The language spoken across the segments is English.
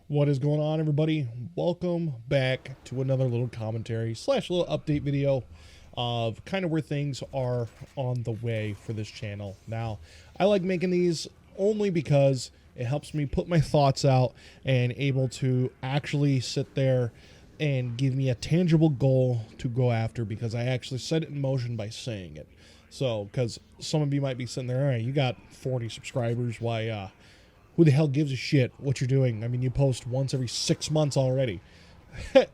What is going on, everybody? Welcome back to another little commentary slash little update video of kind of where things are on the way for this channel. Now, I like making these only because it helps me put my thoughts out and able to actually sit there and give me a tangible goal to go after, because I actually set it in motion by saying it. So, because some of you might be sitting there, all right, you got 40 subscribers, why, who the hell gives a shit what you're doing? I mean, you post once every 6 months already. This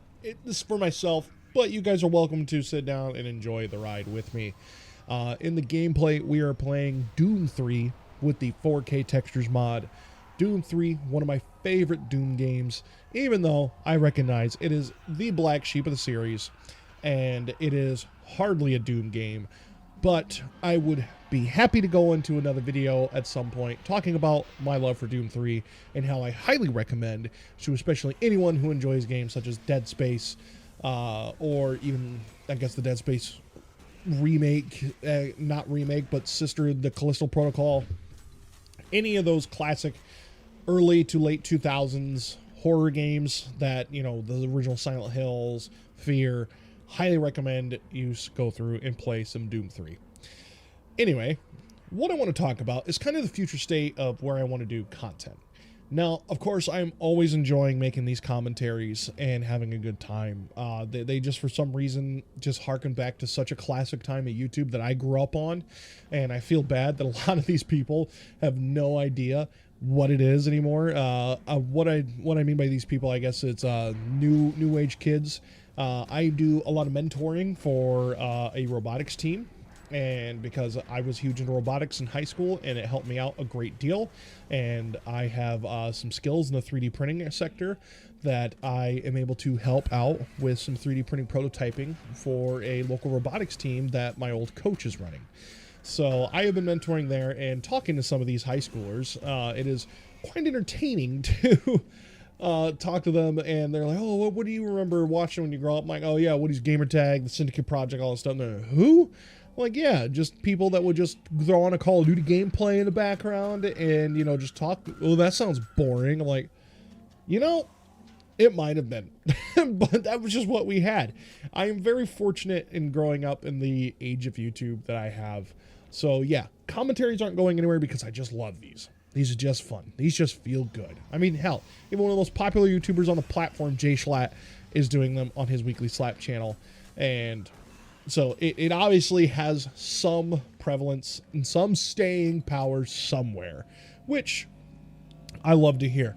is for myself, but you guys are welcome to sit down and enjoy the ride with me. In the gameplay, we are playing Doom 3 with the 4K textures mod. Doom 3, one of my favorite Doom games, even though I recognize it is the black sheep of the series, and it is hardly a Doom game. But I would be happy to go into another video at some point talking about my love for Doom 3 and how I highly recommend to especially anyone who enjoys games such as Dead Space, or even, I guess, the Dead Space remake, not remake, but sister, the Callisto Protocol. Any of those classic early to late 2000s horror games that, you know, the original Silent Hills, Fear. Highly recommend you go through and play some Doom 3. Anyway, what I want to talk about is kind of the future state of where I want to do content. Now, of course, I'm always enjoying making these commentaries and having a good time. They just, for some reason, just harken back to such a classic time at YouTube that I grew up on. And I feel bad that a lot of these people have no idea what it is anymore. What I mean by these people, I guess it's new age kids. I do a lot of mentoring for a robotics team, and because I was huge into robotics in high school, and it helped me out a great deal, and I have some skills in the 3D printing sector that I am able to help out with some 3D printing prototyping for a local robotics team that my old coach is running. So I have been mentoring there and talking to some of these high schoolers. It is quite entertaining to talk to them, and they're like, oh, what do you remember watching when you grow up? I'm like, oh yeah, Woody's Gamertag, the Syndicate Project, all this stuff. And they're like, who? I'm like, yeah, just people that would just throw on a Call of Duty gameplay in the background and, you know, just talk. Oh, that sounds boring. I'm like, you know, it might have been, but that was just what we had. I am very fortunate in growing up in the age of YouTube that I have. So yeah, commentaries aren't going anywhere because I just love these. These are just fun. These just feel good. I mean, hell, even one of the most popular YouTubers on the platform, Jay Schlatt, is doing them on his weekly Slap channel. And so it obviously has some prevalence and some staying power somewhere, which I love to hear.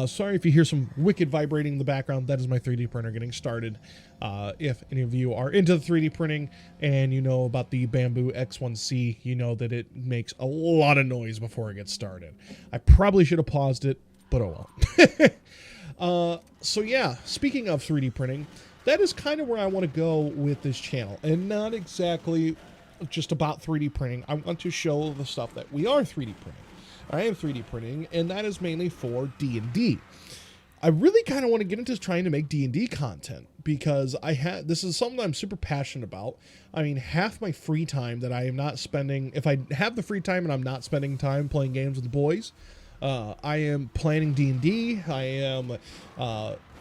Sorry if you hear some wicked vibrating in the background. That is my 3D printer getting started. If any of you are into the 3D printing and you know about the Bamboo X1C, you know that it makes a lot of noise before it gets started. I probably should have paused it, but oh well. So yeah, speaking of 3D printing, that is kind of where I want to go with this channel, and not exactly just about 3D printing. I want to show the stuff that we are 3D printing. I am 3D printing, and that is mainly for D&D. I really kind of want to get into trying to make D&D content, because this is something I'm super passionate about. I mean, half my free time that I am not spending, if I have the free time and I'm not spending time playing games with the boys, I am planning D&D. I am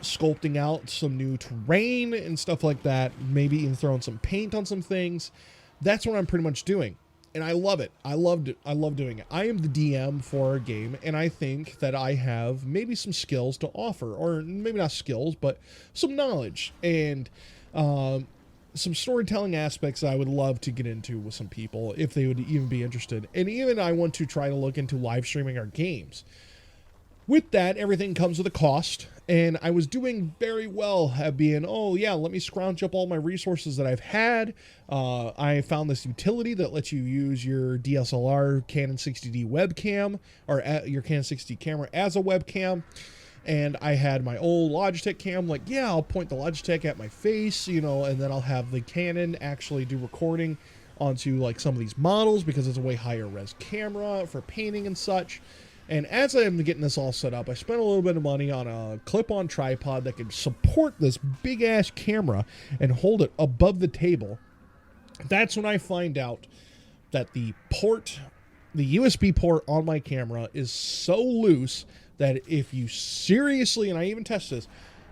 sculpting out some new terrain and stuff like that, maybe even throwing some paint on some things. That's what I'm pretty much doing. And I love it. I loved it. I love doing it. I am the DM for a game, and I think that I have maybe some skills to offer, or maybe not skills, but some knowledge and some storytelling aspects I would love to get into with some people if they would even be interested. And even I want to try to look into live streaming our games. With that, everything comes with a cost, and I was doing very well at being, oh yeah, let me scrounge up all my resources that I've had. I found this utility that lets you use your DSLR Canon 60D webcam, or your Canon 60D camera as a webcam. And I had my old Logitech cam, like, yeah, I'll point the Logitech at my face, you know, and then I'll have the Canon actually do recording onto like some of these models, because it's a way higher res camera for painting and such. And as I am getting this all set up, I spent a little bit of money on a clip-on tripod that could support this big-ass camera and hold it above the table. That's when I find out that the USB port on my camera is so loose that if you seriously, and I even test this,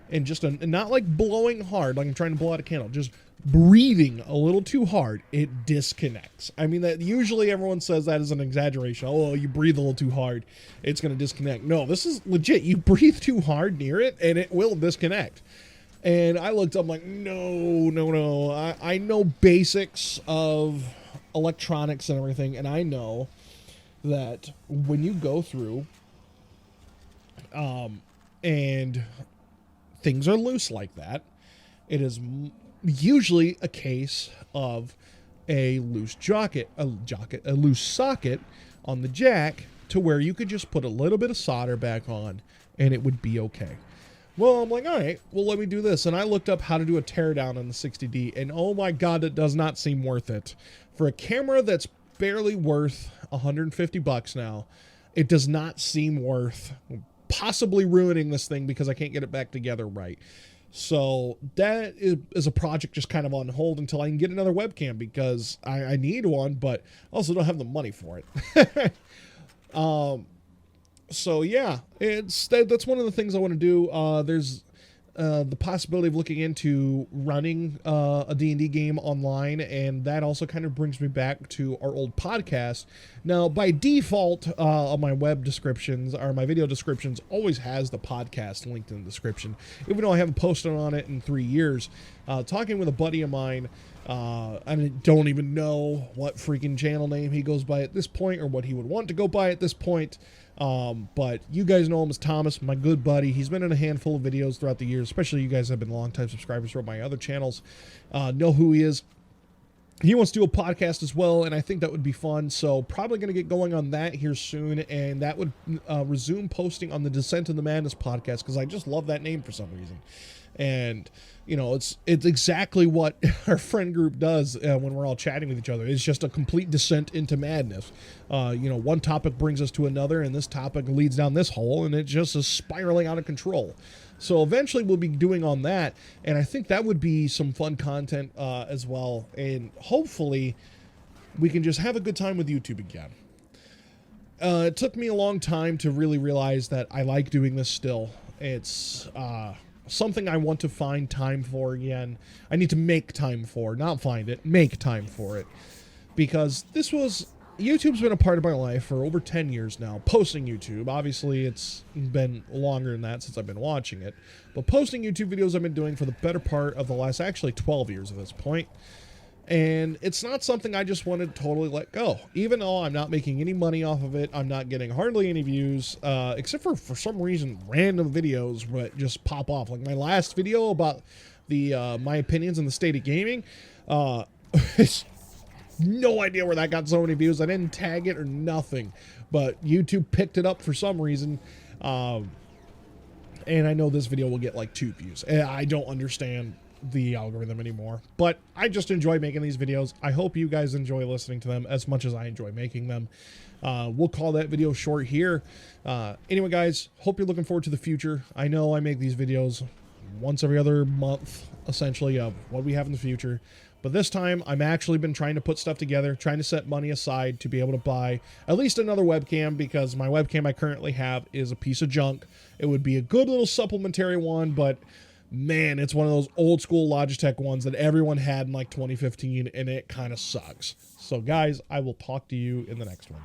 and just not like blowing hard, like I'm trying to blow out a candle, just breathing a little too hard, it disconnects. I mean, that usually everyone says that is an exaggeration. Oh, you breathe a little too hard, it's going to disconnect. No, this is legit. You breathe too hard near it, and it will disconnect. And I looked up, I'm like, no. I know basics of electronics and everything, and I know that when you go through and things are loose like that, it is usually a case of a loose a loose socket on the jack, to where you could just put a little bit of solder back on and it would be okay. Well, I'm like, all right, well, let me do this. And I looked up how to do a teardown on the 60D, and oh my God, it does not seem worth it. For a camera that's barely worth $150 now, it does not seem worth possibly ruining this thing because I can't get it back together right. So that is a project just kind of on hold until I can get another webcam, because I need one, but also don't have the money for it. So yeah, that's one of the things I want to do. There's the possibility of looking into running a D&D game online, and that also kind of brings me back to our old podcast. Now, by default, on my web descriptions, or my video descriptions, always has the podcast linked in the description, even though I haven't posted on it in 3 years. Talking with a buddy of mine, I don't even know what freaking channel name he goes by at this point, or what he would want to go by at this point. But you guys know him as Thomas, my good buddy. He's been in a handful of videos throughout the years, especially you guys have been longtime subscribers from my other channels, know who he is. He wants to do a podcast as well, and I think that would be fun. So probably going to get going on that here soon, and that would resume posting on the Descent into Madness podcast, because I just love that name for some reason. And you know, it's exactly what our friend group does when we're all chatting with each other. It's just a complete descent into madness. You know, one topic brings us to another, and this topic leads down this hole, and it just is spiraling out of control. So eventually we'll be doing on that, and I think that would be some fun content as well. And hopefully we can just have a good time with YouTube again. It took me a long time to really realize that I like doing this still. It's something I want to find time for again. I need to make time for, not find it, make time for it. Because YouTube's been a part of my life for over 10 years now. Posting YouTube, obviously it's been longer than that since I've been watching it. But posting YouTube videos I've been doing for the better part of the last actually 12 years at this point. And it's not something I just want to totally let go. Even though I'm not making any money off of it, I'm not getting hardly any views, except for some reason, random videos that just pop off. Like my last video about the my opinions on the state of gaming, no idea where that got so many views. I didn't tag it or nothing, but YouTube picked it up for some reason. And I know this video will get like 2 views. I don't understand the algorithm anymore, but I just enjoy making these videos. I hope you guys enjoy listening to them as much as I enjoy making them. We'll call that video short here. Anyway, guys, hope you're looking forward to the future. I know I make these videos once every other month, essentially, of what we have in the future. But this time, I'm actually been trying to put stuff together, trying to set money aside to be able to buy at least another webcam, because my webcam I currently have is a piece of junk. It would be a good little supplementary one, but man, it's one of those old school Logitech ones that everyone had in like 2015, and it kind of sucks. So guys, I will talk to you in the next one.